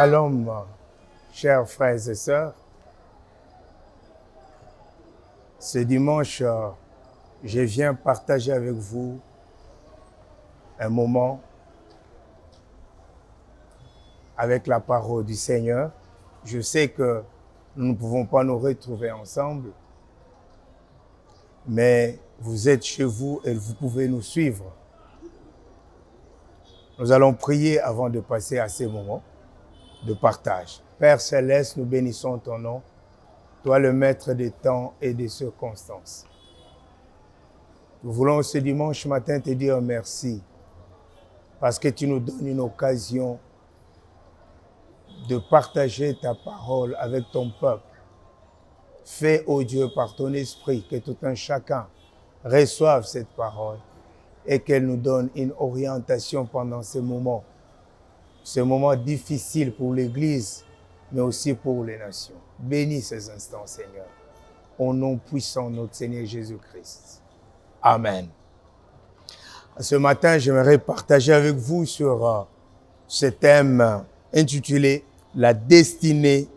Shalom, chers frères et sœurs. Ce dimanche, je viens partager avec vous un moment avec la parole du Seigneur. Je sais que nous ne pouvons pas nous retrouver ensemble, mais vous êtes chez vous et vous pouvez nous suivre. Nous allons prier avant de passer à ces moments de partage. Père Céleste, nous bénissons ton nom, toi le maître des temps et des circonstances. Nous voulons ce dimanche matin te dire merci parce que tu nous donnes une occasion de partager ta parole avec ton peuple. Fais, ô Dieu, par ton esprit, que tout un chacun reçoive cette parole et qu'elle nous donne une orientation pendant ce moment difficile pour l'Église, mais aussi pour les nations. Bénis ces instants, Seigneur, au nom puissant de notre Seigneur Jésus-Christ. Amen. Ce matin, j'aimerais partager avec vous sur ce thème intitulé « La destinée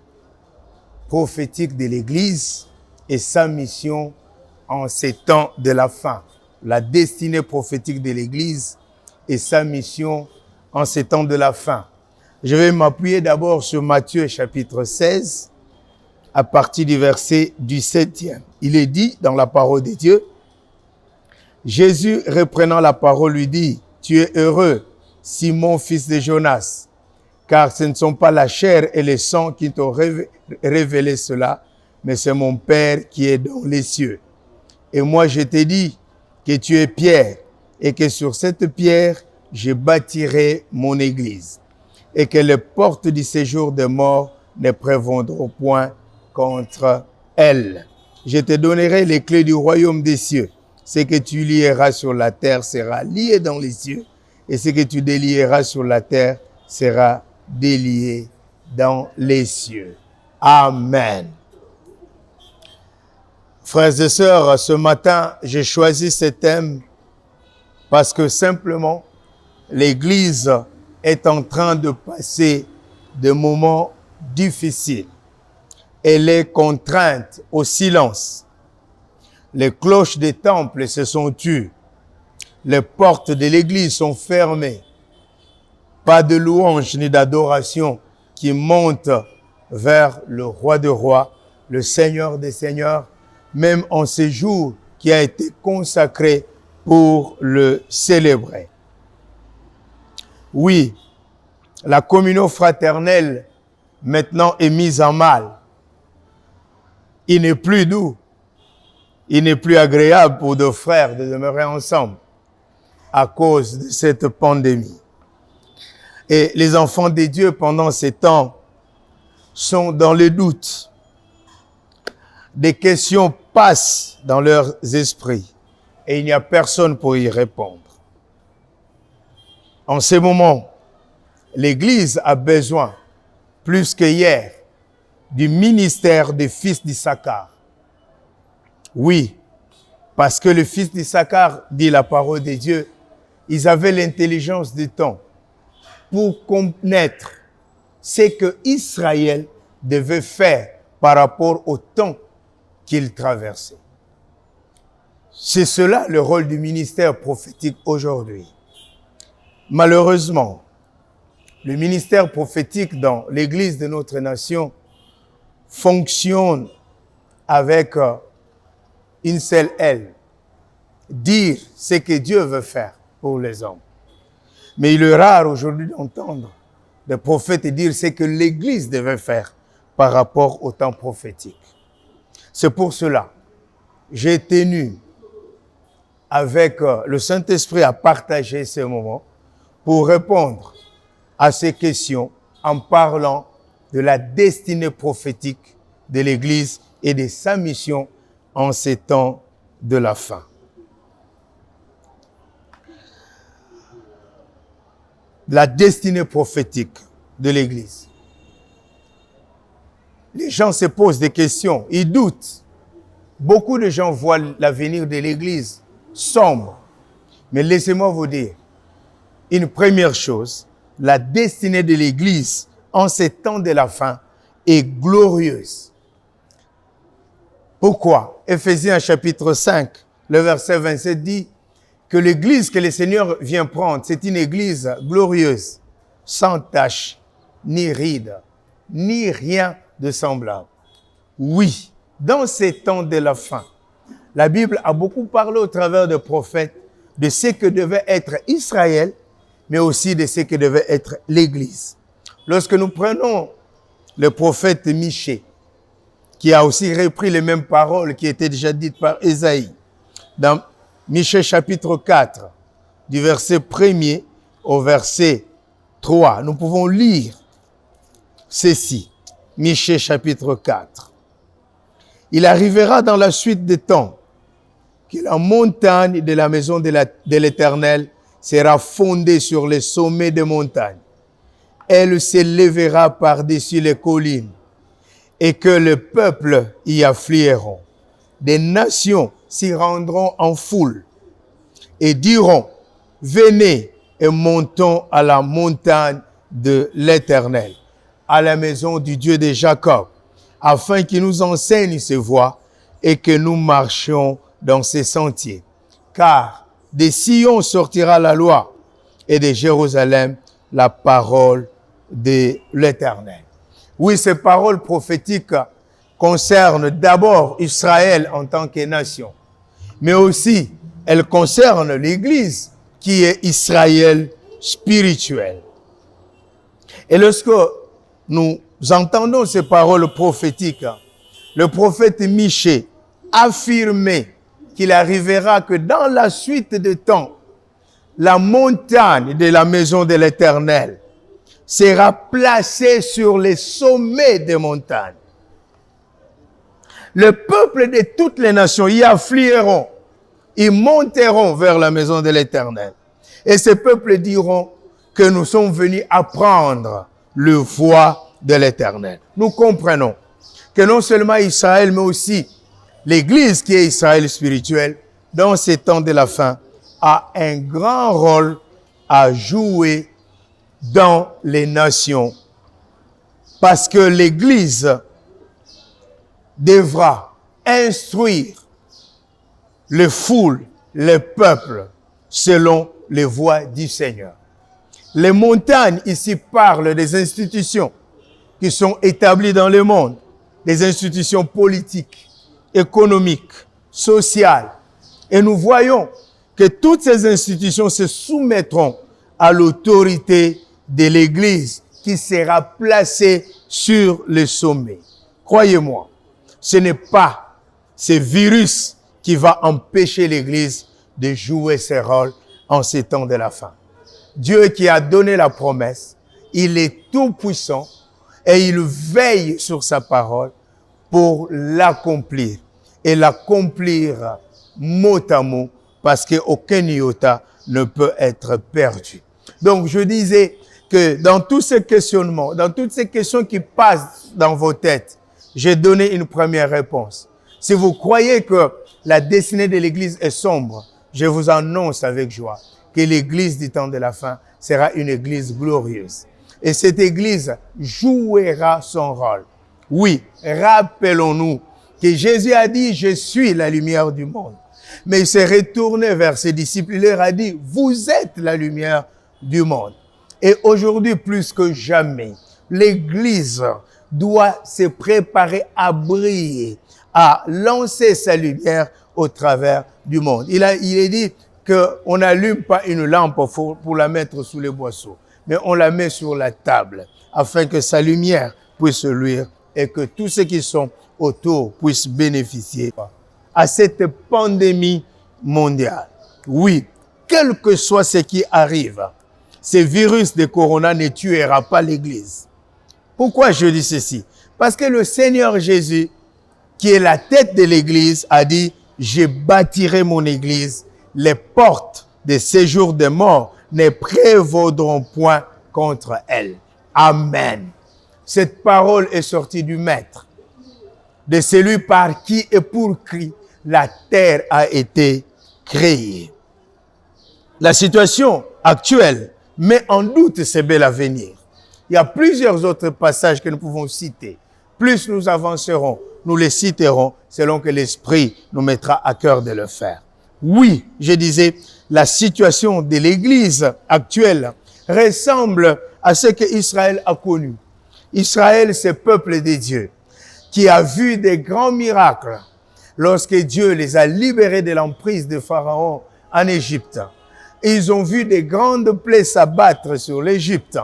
prophétique de l'Église et sa mission en ces temps de la fin ». La destinée prophétique de l'Église et sa mission en ces temps de la fin. Je vais m'appuyer d'abord sur Matthieu chapitre 16, à partir du verset 17e. Il est dit dans la parole de Dieu, Jésus reprenant la parole lui dit, « Tu es heureux, Simon, fils de Jonas, car ce ne sont pas la chair et le sang qui t'ont révélé cela, mais c'est mon Père qui est dans les cieux. Et moi je t'ai dit que tu es Pierre, et que sur cette pierre, je bâtirai mon église, et que les portes du séjour des morts ne prévaudront point contre elle. Je te donnerai les clés du royaume des cieux. Ce que tu lieras sur la terre sera lié dans les cieux, et ce que tu délieras sur la terre sera délié dans les cieux. Amen. Frères et sœurs, ce matin, j'ai choisi ce thème parce que simplement, l'Église est en train de passer des moments difficiles. Elle est contrainte au silence. Les cloches des temples se sont tues. Les portes de l'Église sont fermées. Pas de louange ni d'adoration qui monte vers le Roi des rois, le Seigneur des seigneurs, même en ce jour qui a été consacré pour le célébrer. Oui, la communion fraternelle maintenant est mise en mal. Il n'est plus doux, il n'est plus agréable pour deux frères de demeurer ensemble à cause de cette pandémie. Et les enfants de Dieu pendant ces temps sont dans le doute. Des questions passent dans leurs esprits et il n'y a personne pour y répondre. En ce moment, l'Église a besoin, plus que hier, du ministère des fils d'Issachar. Oui, parce que les fils d'Issachar, dit la parole de Dieu, ils avaient l'intelligence du temps pour connaître ce que Israël devait faire par rapport au temps qu'il traversait. C'est cela le rôle du ministère prophétique aujourd'hui. Malheureusement, le ministère prophétique dans l'Église de notre nation fonctionne avec une seule aile. Dire ce que Dieu veut faire pour les hommes. Mais il est rare aujourd'hui d'entendre des prophètes dire ce que l'Église devait faire par rapport au temps prophétique. C'est pour cela que j'ai tenu avec le Saint-Esprit à partager ce moment pour répondre à ces questions en parlant de la destinée prophétique de l'Église et de sa mission en ces temps de la fin. La destinée prophétique de l'Église. Les gens se posent des questions, ils doutent. Beaucoup de gens voient l'avenir de l'Église sombre. Mais laissez-moi vous dire, une première chose, la destinée de l'Église en ces temps de la fin est glorieuse. Pourquoi? Éphésiens chapitre 5, le verset 27 dit que l'église que le Seigneur vient prendre, c'est une église glorieuse, sans tache, ni ride, ni rien de semblable. Oui, dans ces temps de la fin, la Bible a beaucoup parlé au travers des prophètes de ce que devait être Israël, mais aussi de ce que devait être l'Église. Lorsque nous prenons le prophète Michée, qui a aussi repris les mêmes paroles qui étaient déjà dites par Ésaïe, dans Michée chapitre 4, du verset 1er au verset 3, nous pouvons lire ceci. Michée chapitre 4. Il arrivera dans la suite des temps que la montagne de la maison de l'Éternel sera fondée sur les sommets des montagnes. Elle s'élèvera par-dessus les collines et que le peuple y afflueront. Des nations s'y rendront en foule et diront, venez et montons à la montagne de l'Éternel, à la maison du Dieu de Jacob, afin qu'il nous enseigne ses voies et que nous marchions dans ses sentiers. Car de Sion sortira la loi et de Jérusalem la parole de l'Éternel. Oui, ces paroles prophétiques concernent d'abord Israël en tant que nation, mais aussi elles concernent l'Église qui est Israël spirituel. Et lorsque nous entendons ces paroles prophétiques, le prophète Michée affirmait qu'il arrivera que dans la suite des temps, la montagne de la maison de l'Éternel sera placée sur les sommets des montagnes. Le peuple de toutes les nations y afflueront, ils monteront vers la maison de l'Éternel. Et ces peuples diront que nous sommes venus apprendre le voie de l'Éternel. Nous comprenons que non seulement Israël, mais aussi l'Église qui est Israël spirituel, dans ces temps de la fin, a un grand rôle à jouer dans les nations. Parce que l'Église devra instruire les foules, les peuples, selon les voies du Seigneur. Les montagnes ici parlent des institutions qui sont établies dans le monde, des institutions politiques, économiques, sociales. Et nous voyons que toutes ces institutions se soumettront à l'autorité de l'Église qui sera placée sur le sommet. Croyez-moi, ce n'est pas ce virus qui va empêcher l'Église de jouer ses rôles en ces temps de la fin. Dieu qui a donné la promesse, il est tout puissant et il veille sur sa parole pour l'accomplir. Et l'accomplir mot à mot parce qu'aucun iota ne peut être perdu. Donc je disais que dans tous ces questionnements, dans toutes ces questions qui passent dans vos têtes, j'ai donné une première réponse. Si vous croyez que la destinée de l'Église est sombre, je vous annonce avec joie que l'Église du temps de la fin sera une Église glorieuse. Et cette Église jouera son rôle. Oui, rappelons-nous que Jésus a dit, je suis la lumière du monde. Mais il s'est retourné vers ses disciples, il leur a dit, vous êtes la lumière du monde. Et aujourd'hui, plus que jamais, l'Église doit se préparer à briller, à lancer sa lumière au travers du monde. Il est dit qu'on n'allume pas une lampe pour la mettre sous les boisseaux, mais on la met sur la table afin que sa lumière puisse luire et que tous ceux qui sont autour puissent bénéficier à cette pandémie mondiale. Oui, quel que soit ce qui arrive, ce virus de corona ne tuera pas l'Église. Pourquoi je dis ceci? Parce que le Seigneur Jésus, qui est la tête de l'Église, a dit, je bâtirai mon Église, les portes des séjours des morts ne prévaudront point contre elle. Amen. Cette parole est sortie du Maître, de celui par qui et pour qui la terre a été créée. La situation actuelle met en doute ce bel avenir. Il y a plusieurs autres passages que nous pouvons citer. Plus nous avancerons, nous les citerons selon que l'Esprit nous mettra à cœur de le faire. Oui, je disais, la situation de l'Église actuelle ressemble à ce que Israël a connu. Israël, c'est le peuple de Dieu qui a vu des grands miracles lorsque Dieu les a libérés de l'emprise de Pharaon en Égypte. Ils ont vu des grandes plaies s'abattre sur l'Égypte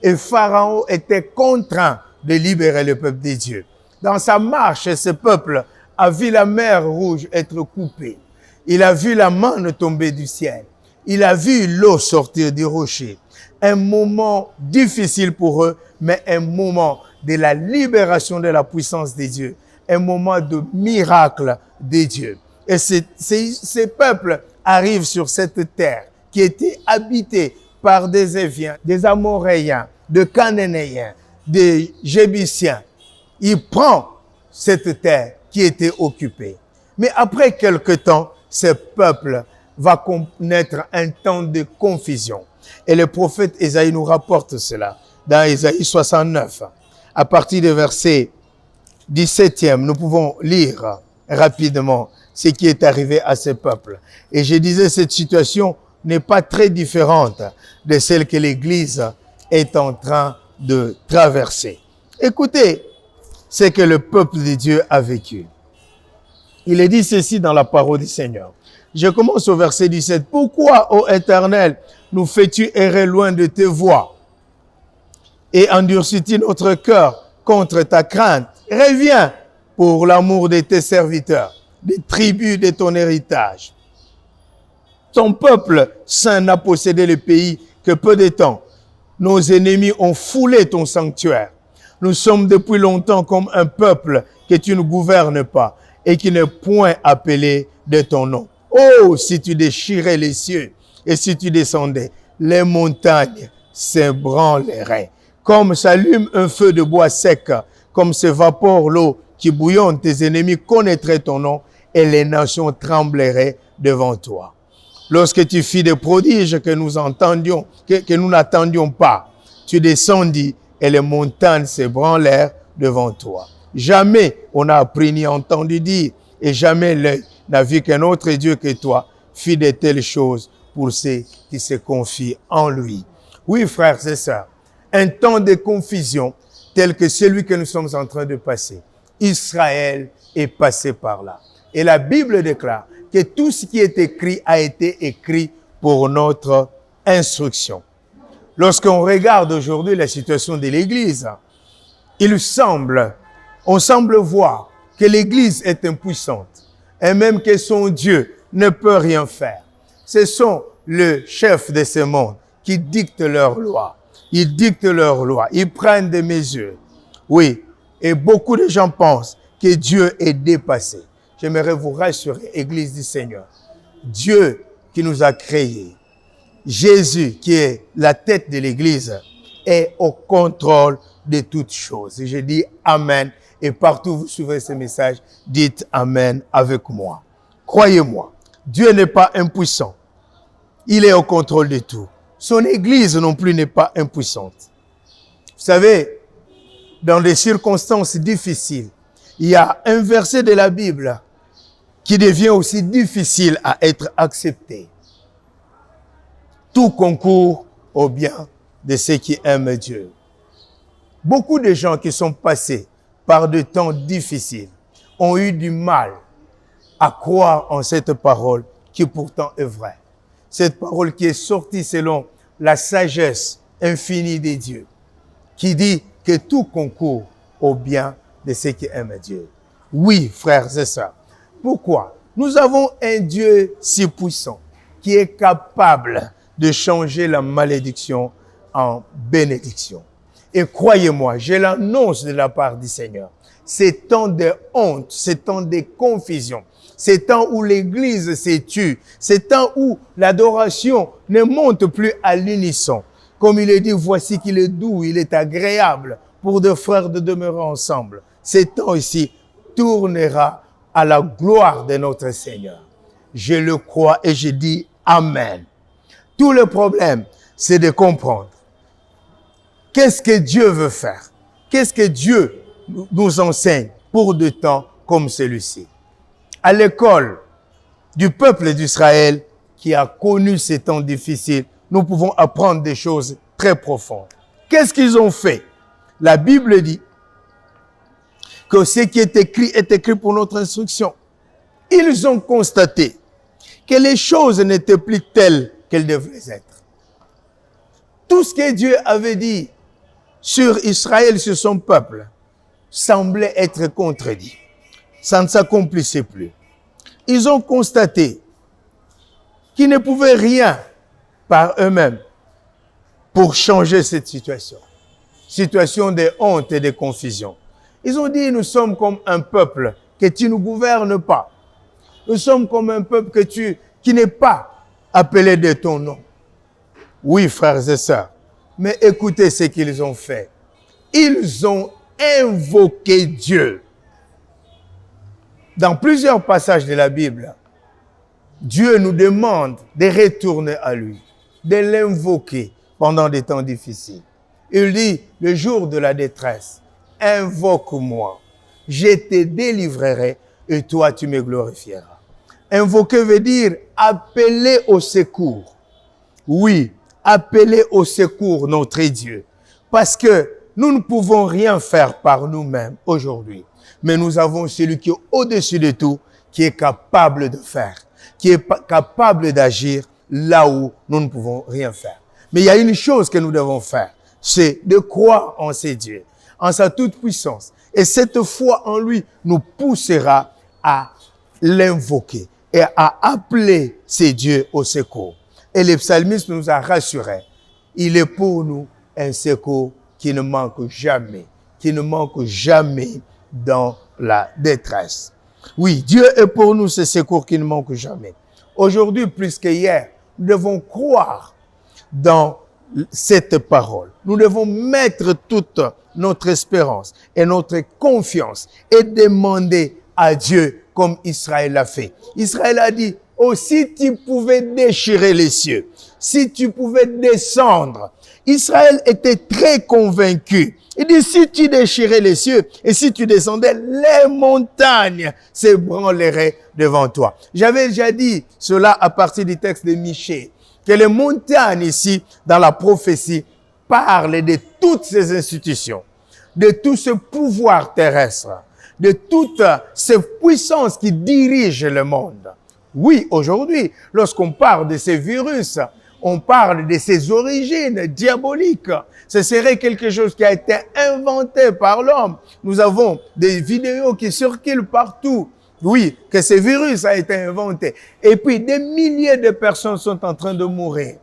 et Pharaon était contraint de libérer le peuple de Dieu. Dans sa marche, ce peuple a vu la mer Rouge être coupée. Il a vu la manne tomber du ciel. Il a vu l'eau sortir du rocher. Un moment difficile pour eux, mais un moment de la libération de la puissance de Dieu. Un moment de miracle de Dieu. Et ces peuples arrivent sur cette terre qui était habitée par des Éviens, des Amoréens, des Cananéens, des Jébusiens. Il prend cette terre qui était occupée. Mais après quelque temps, ce peuple va connaître un temps de confusion. Et le prophète Ésaïe nous rapporte cela dans Ésaïe 69. À partir du verset 17e, nous pouvons lire rapidement ce qui est arrivé à ce peuple. Et je disais, cette situation n'est pas très différente de celle que l'Église est en train de traverser. Écoutez ce que le peuple de Dieu a vécu. Il est dit ceci dans la parole du Seigneur. Je commence au verset 17. Pourquoi, ô Éternel, nous fais-tu errer loin de tes voies et endurcis-tu notre cœur contre ta crainte? Reviens pour l'amour de tes serviteurs, des tribus de ton héritage. Ton peuple saint n'a possédé le pays que peu de temps. Nos ennemis ont foulé ton sanctuaire. Nous sommes depuis longtemps comme un peuple que tu ne gouvernes pas et qui n'est point appelé de ton nom. Oh, si tu déchirais les cieux et si tu descendais, les montagnes s'ébranleraient. Comme s'allume un feu de bois sec, comme s'évapore l'eau qui bouillonne, tes ennemis connaîtraient ton nom et les nations trembleraient devant toi. Lorsque tu fis des prodiges que nous n'attendions pas, tu descendis et les montagnes s'ébranlèrent devant toi. Jamais on n'a appris ni entendu dire, et jamais l'œil n'a vu qu'un autre Dieu que toi fit de telles choses pour ceux qui se confient en lui. Oui, frères et sœurs, un temps de confusion tel que celui que nous sommes en train de passer. Israël est passé par là. Et la Bible déclare que tout ce qui est écrit a été écrit pour notre instruction. Lorsqu'on regarde aujourd'hui la situation de l'Église, on semble voir que l'Église est impuissante et même que son Dieu ne peut rien faire. Ce sont les chefs de ce monde qui dictent leurs lois. Ils dictent leurs lois, ils prennent des mesures. Oui, et beaucoup de gens pensent que Dieu est dépassé. J'aimerais vous rassurer, Église du Seigneur. Dieu qui nous a créés, Jésus qui est la tête de l'Église, est au contrôle de toutes choses. Et je dis Amen. Et partout où vous suivez ce message, dites Amen avec moi. Croyez-moi, Dieu n'est pas impuissant. Il est au contrôle de tout. Son Église non plus n'est pas impuissante. Vous savez, dans des circonstances difficiles, il y a un verset de la Bible qui devient aussi difficile à être accepté. Tout concourt au bien de ceux qui aiment Dieu. Beaucoup de gens qui sont passés par de temps difficiles ont eu du mal à croire en cette parole qui pourtant est vraie. Cette parole qui est sortie selon la sagesse infinie de Dieu, qui dit que tout concourt au bien de ceux qui aiment Dieu. Oui, frères et sœurs. Pourquoi? Nous avons un Dieu si puissant qui est capable de changer la malédiction en bénédiction. Et croyez-moi, je l'annonce de la part du Seigneur. Ces temps de honte, ces temps de confusion, ces temps où l'Église se tue, ces temps où l'adoration ne monte plus à l'unisson. Comme il est dit, voici qu'il est doux, il est agréable pour deux frères de demeurer ensemble. Ces temps ici tournera à la gloire de notre Seigneur. Je le crois et je dis Amen. Tout le problème, c'est de comprendre Qu'est-ce que Dieu veut faire? Qu'est-ce que Dieu nous enseigne pour des temps comme celui-ci? À l'école du peuple d'Israël qui a connu ces temps difficiles, nous pouvons apprendre des choses très profondes. Qu'est-ce qu'ils ont fait? La Bible dit que ce qui est écrit pour notre instruction. Ils ont constaté que les choses n'étaient plus telles qu'elles devraient être. Tout ce que Dieu avait dit sur Israël, sur son peuple, semblait être contredit. Ça ne s'accomplissait plus. Ils ont constaté qu'ils ne pouvaient rien par eux-mêmes pour changer cette situation. Situation de honte et de confusion. Ils ont dit, nous sommes comme un peuple que tu ne gouvernes pas. Nous sommes comme un peuple qui n'est pas appelé de ton nom. Oui, frères et sœurs, mais écoutez ce qu'ils ont fait. Ils ont invoqué Dieu. Dans plusieurs passages de la Bible, Dieu nous demande de retourner à lui, de l'invoquer pendant des temps difficiles. Il dit, le jour de la détresse, invoque-moi, je te délivrerai et toi tu me glorifieras. Invoquer veut dire appeler au secours. Oui, appeler au secours notre Dieu. Parce que nous ne pouvons rien faire par nous-mêmes aujourd'hui. Mais nous avons celui qui est au-dessus de tout, qui est capable de faire, qui est capable d'agir là où nous ne pouvons rien faire. Mais il y a une chose que nous devons faire, c'est de croire en ce Dieu, en sa toute puissance. Et cette foi en lui nous poussera à l'invoquer et à appeler ces dieux au secours. Et le psalmiste nous a rassurés. Il est pour nous un secours qui ne manque jamais dans la détresse. Oui, Dieu est pour nous ce secours qui ne manque jamais. Aujourd'hui, plus qu'hier, nous devons croire dans cette parole. Nous devons mettre toute notre espérance et notre confiance et demander à Dieu comme Israël l'a fait. Israël a dit, oh, si tu pouvais déchirer les cieux, si tu pouvais descendre. Israël était très convaincu. Il dit, si tu déchirais les cieux et si tu descendais, les montagnes s'ébranleraient devant toi. J'avais déjà dit cela à partir du texte de Michée, que les montagnes ici, dans la prophétie, parlent de toutes ces institutions, de tout ce pouvoir terrestre, de toutes ces puissances qui dirigent le monde. Oui, aujourd'hui, lorsqu'on parle de ces virus, on parle de ses origines diaboliques. Ce serait quelque chose qui a été inventé par l'homme. Nous avons des vidéos qui circulent partout. Oui, que ce virus a été inventé. Et puis, des milliers de personnes sont en train de mourir.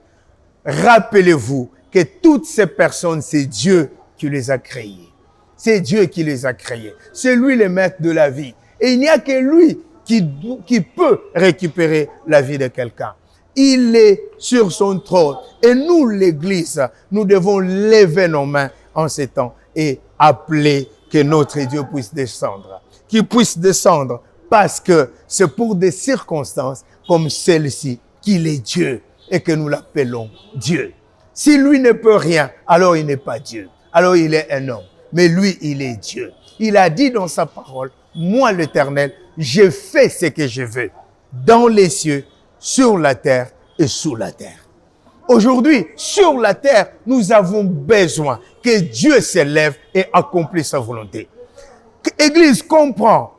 Rappelez-vous que toutes ces personnes, c'est Dieu qui les a créées. C'est Dieu qui les a créées. C'est lui le maître de la vie. Et il n'y a que lui qui peut récupérer la vie de quelqu'un. Il est sur son trône. Et nous, l'Église, nous devons lever nos mains en ces temps et appeler que notre Dieu puisse descendre. Qu'il puisse descendre parce que c'est pour des circonstances comme celle-ci qu'il est Dieu et que nous l'appelons Dieu. Si lui ne peut rien, alors il n'est pas Dieu. Alors il est un homme. Mais lui, il est Dieu. Il a dit dans sa parole, moi l'Éternel, je fais ce que je veux dans les cieux, sur la terre et sous la terre. Aujourd'hui, sur la terre, nous avons besoin que Dieu s'élève et accomplisse sa volonté. Église, comprends,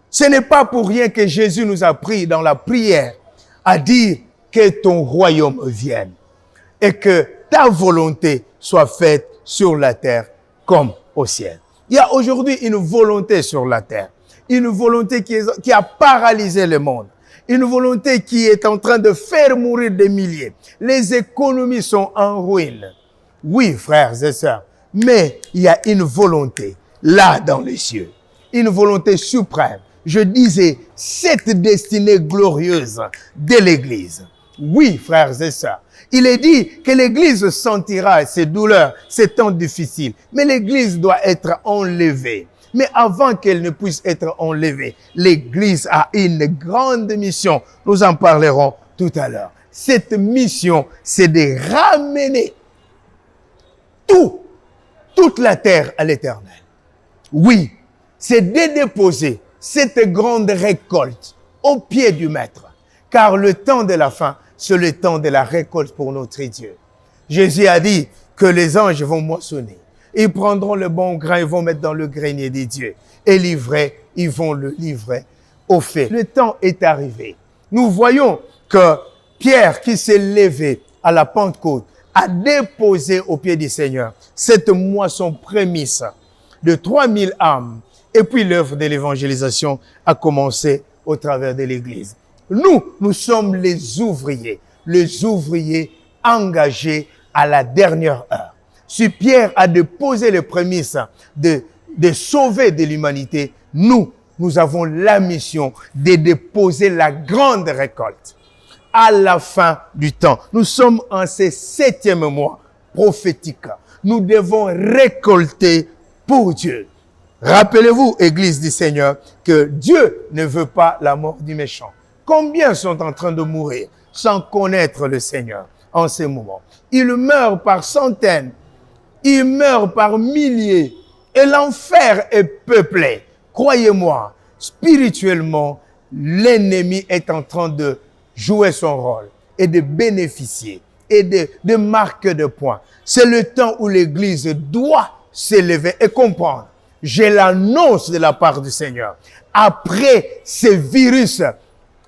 ce n'est pas pour rien que Jésus nous a pris dans la prière à dire que ton royaume vienne et que ta volonté soit faite sur la terre comme au ciel. Il y a aujourd'hui une volonté sur la terre, une volonté qui a paralysé le monde. Une volonté qui est en train de faire mourir des milliers. Les économies sont en ruine. Oui, frères et sœurs, mais il y a une volonté là dans les cieux. Une volonté suprême. Je disais, cette destinée glorieuse de l'Église. Oui, frères et sœurs. Il est dit que l'Église sentira ses douleurs, ces temps difficiles. Mais l'Église doit être enlevée. Mais avant qu'elle ne puisse être enlevée, l'Église a une grande mission. Nous en parlerons tout à l'heure. Cette mission, c'est de ramener tout toute la terre à l'Éternel. Oui, c'est de déposer cette grande récolte au pied du Maître, car le temps de la fin, c'est le temps de la récolte pour notre Dieu. Jésus a dit que les anges vont moissonner. Ils prendront le bon grain, ils vont mettre dans le grenier des dieux. Et livrer, ils vont le livrer au fait. Le temps est arrivé. Nous voyons que Pierre, qui s'est levé à la Pentecôte, a déposé au pied du Seigneur cette moisson prémisse de 3000 âmes. Et puis l'œuvre de l'évangélisation a commencé au travers de l'Église. Nous sommes les ouvriers engagés à la dernière heure. Si Pierre a déposé les prémices de sauver de l'humanité, nous avons la mission de déposer la grande récolte à la fin du temps. Nous sommes en ce 7e mois prophétique. Nous devons récolter pour Dieu. Rappelez-vous, Église du Seigneur, que Dieu ne veut pas la mort du méchant. Combien sont en train de mourir sans connaître le Seigneur en ces moments? Ils meurent par centaines, ils meurent par milliers, et l'enfer est peuplé. Croyez-moi, spirituellement, l'ennemi est en train de jouer son rôle et de bénéficier et de marquer de points. C'est le temps où l'Église doit s'élever et comprendre. J'ai l'annonce de la part du Seigneur. Après ce virus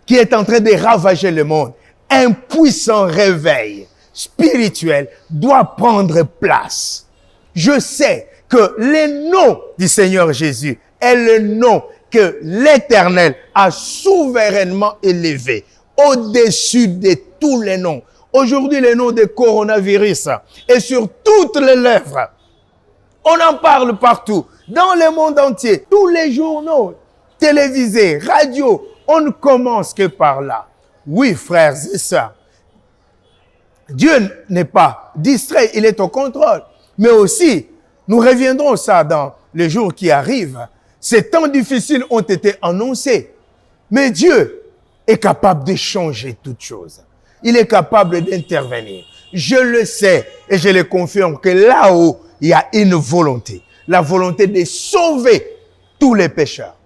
qui est en train de ravager le monde, un puissant réveil spirituel doit prendre place. Je sais que le nom du Seigneur Jésus est le nom que l'Éternel a souverainement élevé au-dessus de tous les noms. Aujourd'hui, le nom de coronavirus est sur toutes les lèvres. On en parle partout, dans le monde entier. Tous les journaux, télévisés, radio, on ne commence que par là. Oui, frères et sœurs, Dieu n'est pas distrait, il est au contrôle. Mais aussi, nous reviendrons ça dans les jours qui arrivent. Ces temps difficiles ont été annoncés. Mais Dieu est capable de changer toutes choses. Il est capable d'intervenir. Je le sais et je le confirme que là-haut, il y a une volonté. La volonté de sauver tous les pécheurs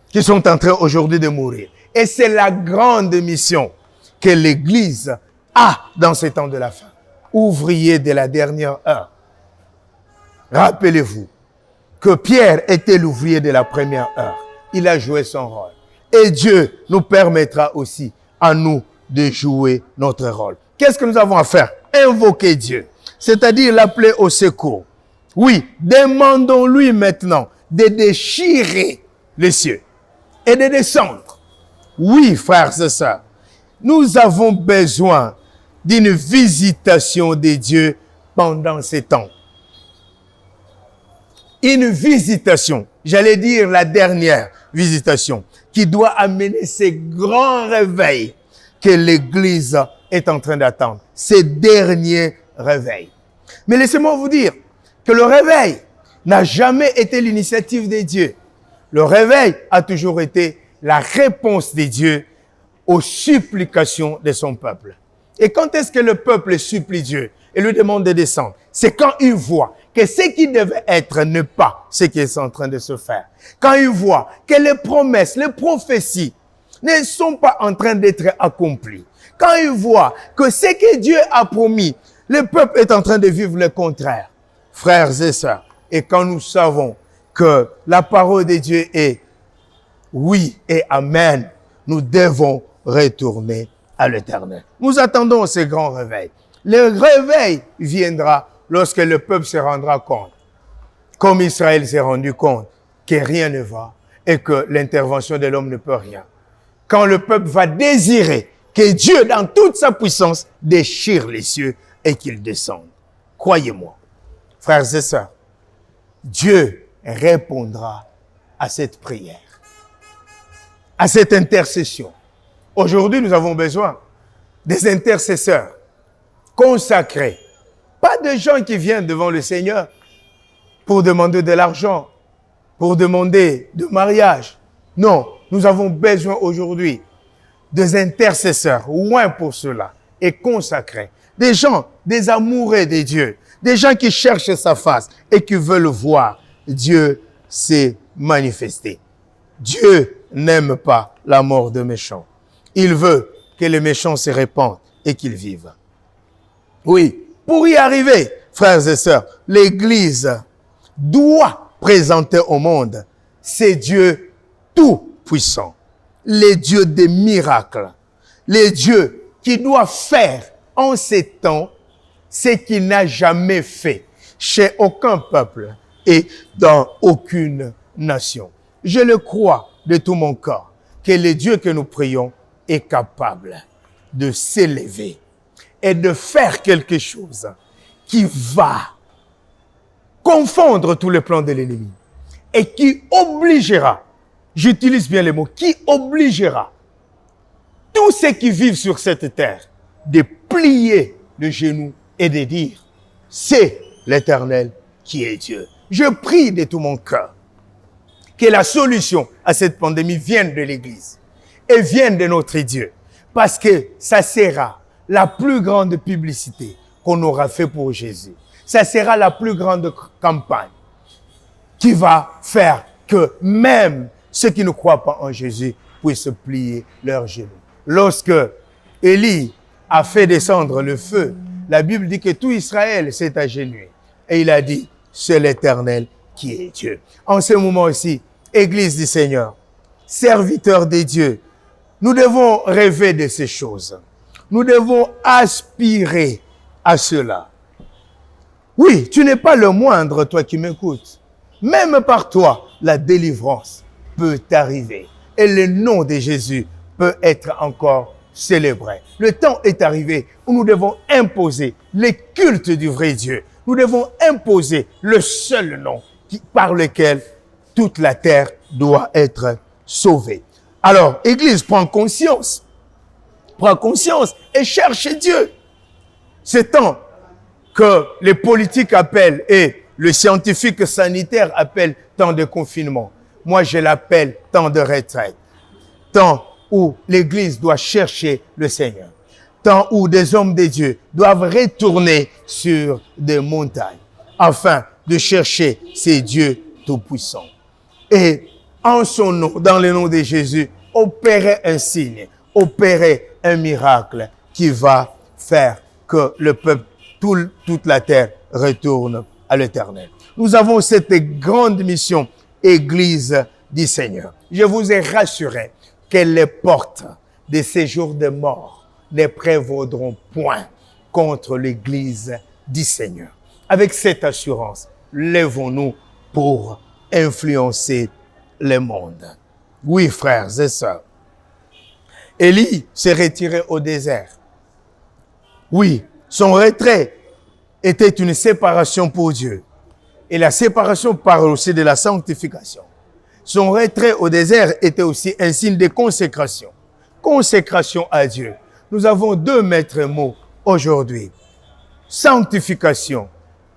qui sont en train aujourd'hui de mourir. Et c'est la grande mission que l'Église a dans ce temps de la fin. Ouvrier de la dernière heure. Rappelez-vous que Pierre était l'ouvrier de la première heure. Il a joué son rôle. Et Dieu nous permettra aussi à nous de jouer notre rôle. Qu'est-ce que nous avons à faire? Invoquer Dieu, c'est-à-dire l'appeler au secours. Oui, demandons-lui maintenant de déchirer les cieux et de descendre. Oui, frères et sœurs, nous avons besoin d'une visitation de Dieu pendant ces temps. Une visitation, j'allais dire la dernière visitation, qui doit amener ces grands réveils que l'Église est en train d'attendre. Ces derniers réveils. Mais laissez-moi vous dire que le réveil n'a jamais été l'initiative de Dieu. Le réveil a toujours été la réponse de Dieu aux supplications de son peuple. Et quand est-ce que le peuple supplie Dieu et lui demande de descendre? C'est quand il voit que ce qui devait être n'est pas ce qui est en train de se faire. Quand il voit que les promesses, les prophéties ne sont pas en train d'être accomplies. Quand il voit que ce que Dieu a promis, le peuple est en train de vivre le contraire. Frères et sœurs, et quand nous savons que la parole de Dieu est oui et amen, nous devons retourner à l'Éternel. Nous attendons ce grand réveil. Le réveil viendra lorsque le peuple se rendra compte, comme Israël s'est rendu compte, que rien ne va et que l'intervention de l'homme ne peut rien. Quand le peuple va désirer que Dieu, dans toute sa puissance, déchire les cieux et qu'il descende. Croyez-moi, frères et sœurs, Dieu répondra à cette prière, à cette intercession. Aujourd'hui, nous avons besoin des intercesseurs consacrés. Pas de gens qui viennent devant le Seigneur pour demander de l'argent, pour demander de mariage. Non, nous avons besoin aujourd'hui des intercesseurs, loin pour cela, et consacrés. Des gens, des amoureux de Dieu, des gens qui cherchent sa face et qui veulent voir Dieu s'est manifesté. Dieu n'aime pas la mort de méchants. Il veut que les méchants se répandent et qu'ils vivent. Oui, pour y arriver, frères et sœurs, l'Église doit présenter au monde ces dieux tout-puissants, les dieux des miracles, les dieux qui doivent faire en ces temps ce qu'il n'a jamais fait chez aucun peuple et dans aucune nation. Je le crois de tout mon cœur que le Dieu que nous prions est capable de s'élever et de faire quelque chose qui va confondre tous les plans de l'ennemi et qui obligera, j'utilise bien les mots, qui obligera tous ceux qui vivent sur cette terre de plier le genou et de dire, c'est l'Éternel qui est Dieu. Je prie de tout mon cœur que la solution à cette pandémie vienne de l'Église et vienne de notre Dieu, parce que ça sera la plus grande publicité qu'on aura fait pour Jésus. Ça sera la plus grande campagne qui va faire que même ceux qui ne croient pas en Jésus puissent plier leurs genoux. Lorsque Élie a fait descendre le feu, la Bible dit que tout Israël s'est agenouillé. Et il a dit, c'est l'Éternel qui est Dieu. En ce moment aussi, Église du Seigneur, serviteurs de Dieu, nous devons rêver de ces choses. Nous devons aspirer à cela. Oui, tu n'es pas le moindre, toi qui m'écoutes. Même par toi, la délivrance peut t'arriver. Et le nom de Jésus peut être encore célébré. Le temps est arrivé où nous devons imposer le culte du vrai Dieu. Nous devons imposer le seul nom par lequel toute la terre doit être sauvée. Alors, Église, prends conscience et cherche Dieu. C'est temps que les politiques appellent et le scientifique sanitaire appelle temps de confinement. Moi, je l'appelle temps de retraite. Temps où l'Église doit chercher le Seigneur. Temps où des hommes de Dieu doivent retourner sur des montagnes afin de chercher ces dieux tout-puissants. Et en son nom, dans le nom de Jésus, opérer un signe, opérer un miracle qui va faire que le peuple, toute la terre retourne à l'Éternel. Nous avons cette grande mission, Église du Seigneur. Je vous ai rassuré que les portes des séjours de mort ne prévaudront point contre l'Église du Seigneur. Avec cette assurance, lèvons-nous pour influencer le monde. Oui, frères et sœurs. Élie s'est retiré au désert. Oui, son retrait était une séparation pour Dieu. Et la séparation parle aussi de la sanctification. Son retrait au désert était aussi un signe de consécration. Consécration à Dieu. Nous avons deux maîtres mots aujourd'hui. Sanctification,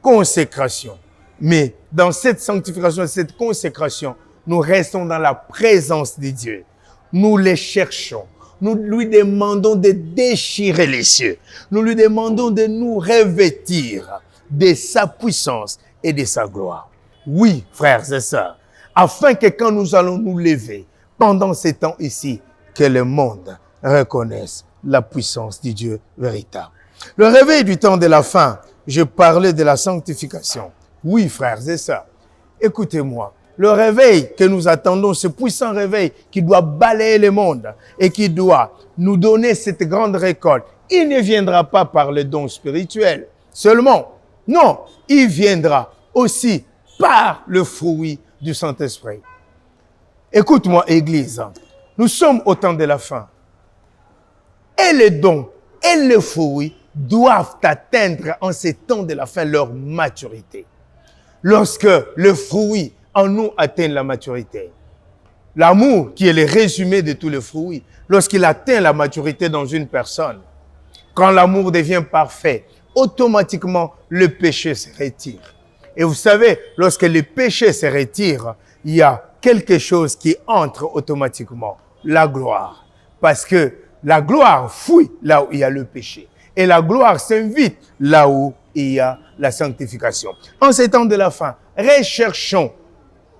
consécration. Mais dans cette sanctification, cette consécration, nous restons dans la présence de Dieu. Nous les cherchons. Nous lui demandons de déchirer les cieux. Nous lui demandons de nous revêtir de sa puissance et de sa gloire. Oui, frères et sœurs, afin que quand nous allons nous lever pendant ces temps ici, que le monde reconnaisse la puissance du Dieu véritable. Le réveil du temps de la fin, je parlais de la sanctification. Oui, frères et sœurs, écoutez-moi. Le réveil que nous attendons, ce puissant réveil qui doit balayer le monde et qui doit nous donner cette grande récolte, il ne viendra pas par le don spirituel seulement. Non, il viendra aussi par le fruit du Saint-Esprit. Écoute-moi, Église, nous sommes au temps de la fin. Et les dons et les fruits doivent atteindre en ces temps de la fin leur maturité. Lorsque le fruit en nous atteint la maturité, l'amour qui est le résumé de tous les fruits, lorsqu'il atteint la maturité dans une personne, quand l'amour devient parfait, automatiquement le péché se retire. Et vous savez, lorsque le péché se retire, il y a quelque chose qui entre automatiquement, la gloire. Parce que la gloire fuit là où il y a le péché. Et la gloire s'invite là où il y a la sanctification. En ces temps de la fin, recherchons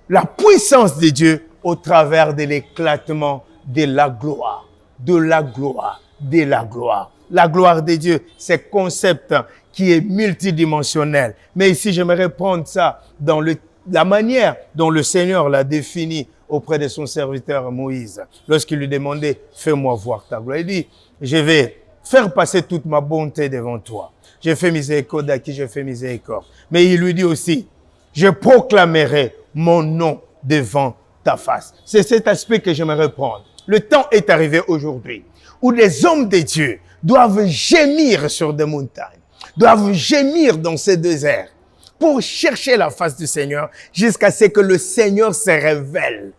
la puissance de Dieu au travers de l'éclatement de la gloire, de la gloire, de la gloire. La gloire de Dieu, c'est un concept qui est multidimensionnel. Mais ici, j'aimerais prendre ça dans la manière dont le Seigneur l'a défini auprès de son serviteur Moïse. Lorsqu'il lui demandait, fais-moi voir ta gloire. Il dit, je vais faire passer toute ma bonté devant toi. J'ai fait miséricorde à qui j'ai fait miséricorde. Mais il lui dit aussi, je proclamerai mon nom devant ta face. C'est cet aspect que j'aimerais prendre. Le temps est arrivé aujourd'hui où les hommes de Dieu doivent gémir sur des montagnes, doivent gémir dans ces déserts pour chercher la face du Seigneur jusqu'à ce que le Seigneur se révèle,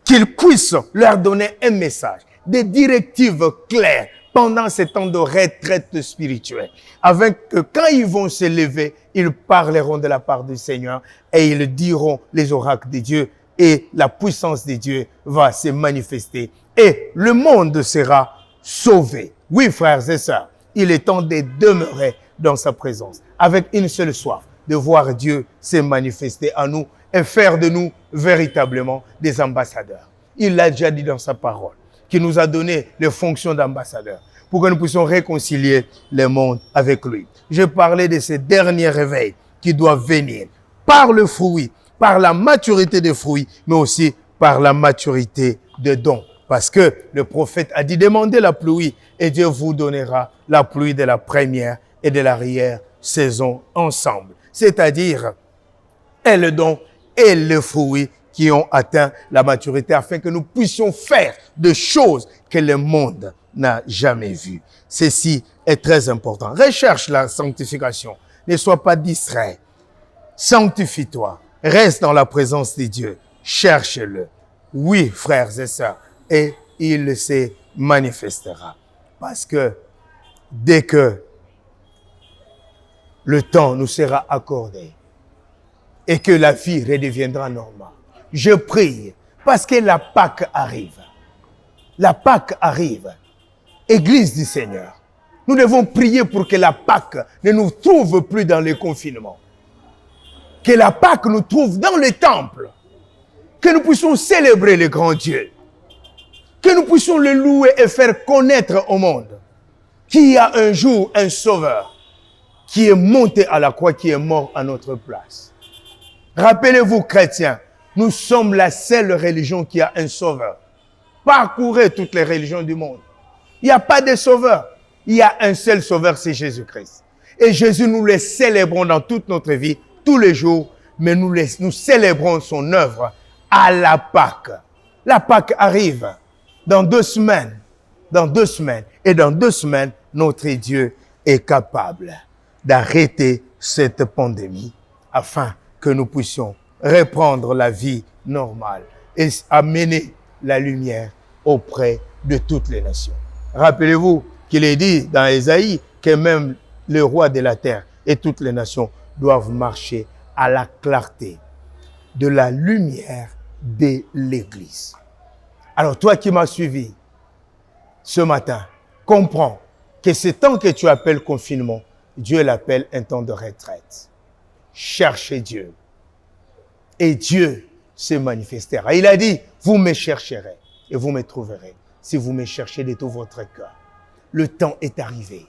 qu'il puisse leur donner un message, des directives claires pendant ces temps de retraite spirituelle, avec que quand ils vont se lever, ils parleront de la part du Seigneur et ils diront les oracles de Dieu et la puissance de Dieu va se manifester et le monde sera sauvé. Oui, frères et sœurs, il est temps de demeurer dans sa présence avec une seule soif, de voir Dieu se manifester à nous et faire de nous véritablement des ambassadeurs. Il l'a déjà dit dans sa parole, qui nous a donné les fonctions d'ambassadeurs pour que nous puissions réconcilier le monde avec lui. Je parlais de ces derniers réveils qui doivent venir par le fruit, par la maturité des fruits, mais aussi par la maturité des dons. Parce que le prophète a dit, demandez la pluie et Dieu vous donnera la pluie de la première et de l'arrière-saison ensemble. C'est-à-dire, et le don et le fruit qui ont atteint la maturité afin que nous puissions faire des choses que le monde n'a jamais vues. Ceci est très important. Recherche la sanctification. Ne sois pas distrait. Sanctifie-toi. Reste dans la présence de Dieu. Cherche-le. Oui, frères et sœurs. Et il se manifestera. Parce que dès que le temps nous sera accordé et que la vie redeviendra normale, je prie parce que la Pâque arrive. La Pâque arrive. Église du Seigneur. Nous devons prier pour que la Pâque ne nous trouve plus dans les confinements. Que la Pâque nous trouve dans le temple. Que nous puissions célébrer le grand Dieu. Que nous puissions le louer et faire connaître au monde qu'il y a un jour un sauveur qui est monté à la croix, qui est mort à notre place. Rappelez-vous, chrétiens, nous sommes la seule religion qui a un sauveur. Parcourez toutes les religions du monde. Il n'y a pas de sauveur. Il y a un seul sauveur, c'est Jésus-Christ. Et Jésus, nous le célébrons dans toute notre vie, tous les jours, mais nous célébrons son œuvre à la Pâque. La Pâque arrive dans 2 semaines. Dans 2 semaines. Et dans 2 semaines, notre Dieu est capable d'arrêter cette pandémie afin que nous puissions reprendre la vie normale et amener la lumière auprès de toutes les nations. Rappelez-vous qu'il est dit dans Ésaïe que même le roi de la terre et toutes les nations doivent marcher à la clarté de la lumière de l'Église. Alors toi qui m'as suivi ce matin, comprends que ce temps que tu appelles confinement, Dieu l'appelle un temps de retraite. Cherchez Dieu. Et Dieu se manifestera. Il a dit, vous me chercherez et vous me trouverez si vous me cherchez de tout votre cœur. Le temps est arrivé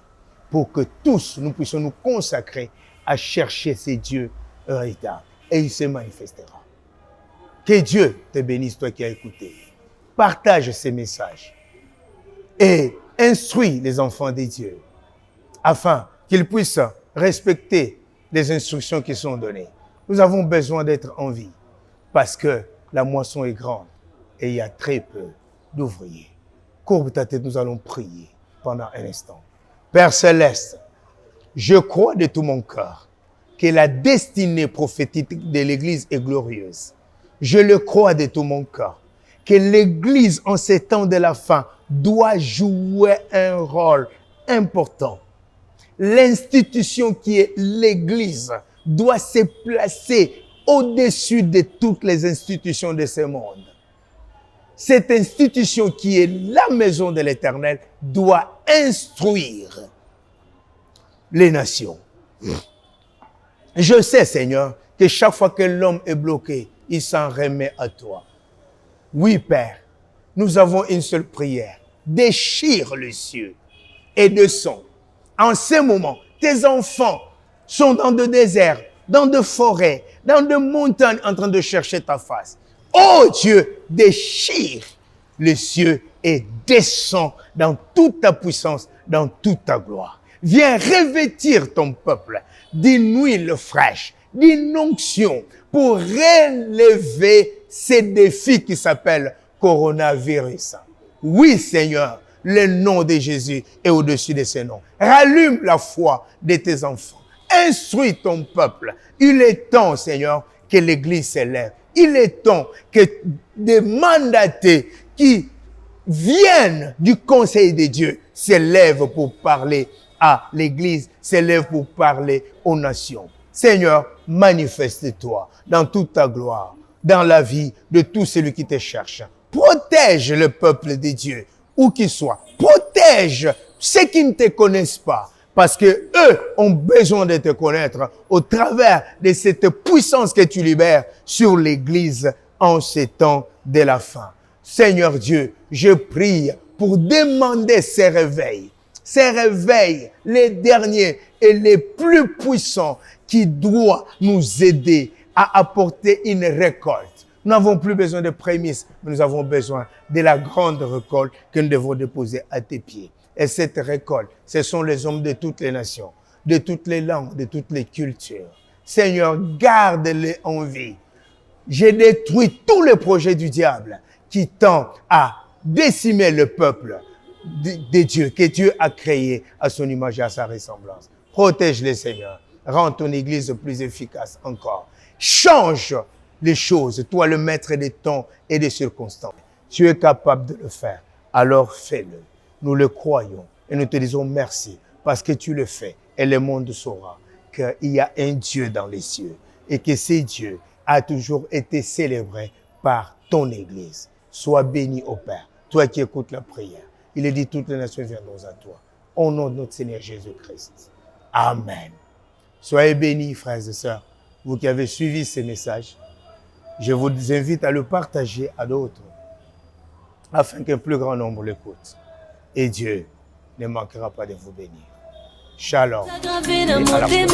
pour que tous nous puissions nous consacrer à chercher ces dieux véritables. Et il se manifestera. Que Dieu te bénisse, toi qui as écouté. Partage ces messages et instruis les enfants des dieux afin qu'ils puissent respecter les instructions qui sont données. Nous avons besoin d'être en vie parce que la moisson est grande et il y a très peu d'ouvriers. Courbe ta tête, nous allons prier pendant un instant. Père Céleste, je crois de tout mon cœur que la destinée prophétique de l'Église est glorieuse. Je le crois de tout mon cœur que l'Église en ces temps de la fin doit jouer un rôle important. L'institution qui est l'Église doit se placer au-dessus de toutes les institutions de ce monde. Cette institution qui est la maison de l'Éternel doit instruire les nations. Je sais, Seigneur, que chaque fois que l'homme est bloqué, il s'en remet à toi. Oui, Père, nous avons une seule prière. Déchire les cieux et descends. En ce moment, tes enfants sont dans de déserts, dans de forêts, dans de montagnes en train de chercher ta face. Oh Dieu, déchire les cieux et descends dans toute ta puissance, dans toute ta gloire. Viens revêtir ton peuple d'une huile fraîche, d'une onction pour relever ces défis qui s'appellent coronavirus. Oui, Seigneur, le nom de Jésus est au-dessus de ces noms. Rallume la foi de tes enfants. Instruis ton peuple. Il est temps, Seigneur, que l'Église s'élève. Il est temps que des mandatés qui viennent du conseil de Dieu s'élèvent pour parler à l'Église, s'élèvent pour parler aux nations. Seigneur, manifeste-toi dans toute ta gloire, dans la vie de tout celui qui te cherche. Protège le peuple de Dieu, où qu'il soit. Protège ceux qui ne te connaissent pas, parce que eux ont besoin de te connaître au travers de cette puissance que tu libères sur l'Église en ces temps de la fin. Seigneur Dieu, je prie pour demander ces réveils, les derniers et les plus puissants qui doivent nous aider à apporter une récolte. Nous n'avons plus besoin de prémices, mais nous avons besoin de la grande récolte que nous devons déposer à tes pieds. Et cette récolte, ce sont les hommes de toutes les nations, de toutes les langues, de toutes les cultures. Seigneur, garde-les en vie. J'ai détruit tous les projets du diable qui tendent à décimer le peuple de Dieu, que Dieu a créé à son image et à sa ressemblance. Protège-les, Seigneur. Rends ton Église plus efficace encore. Change les choses, toi le maître des temps et des circonstances. Tu es capable de le faire, alors fais-le. Nous le croyons et nous te disons merci parce que tu le fais et le monde saura qu'il y a un Dieu dans les cieux et que ce Dieu a toujours été célébré par ton Église. Sois béni, ô Père, toi qui écoutes la prière. Il est dit, toutes les nations viendront à toi. Au nom de notre Seigneur Jésus-Christ. Amen. Soyez bénis, frères et sœurs, vous qui avez suivi ces messages. Je vous invite à le partager à d'autres, afin qu'un plus grand nombre l'écoute. Et Dieu ne manquera pas de vous bénir. Shalom. Et à la prochaine.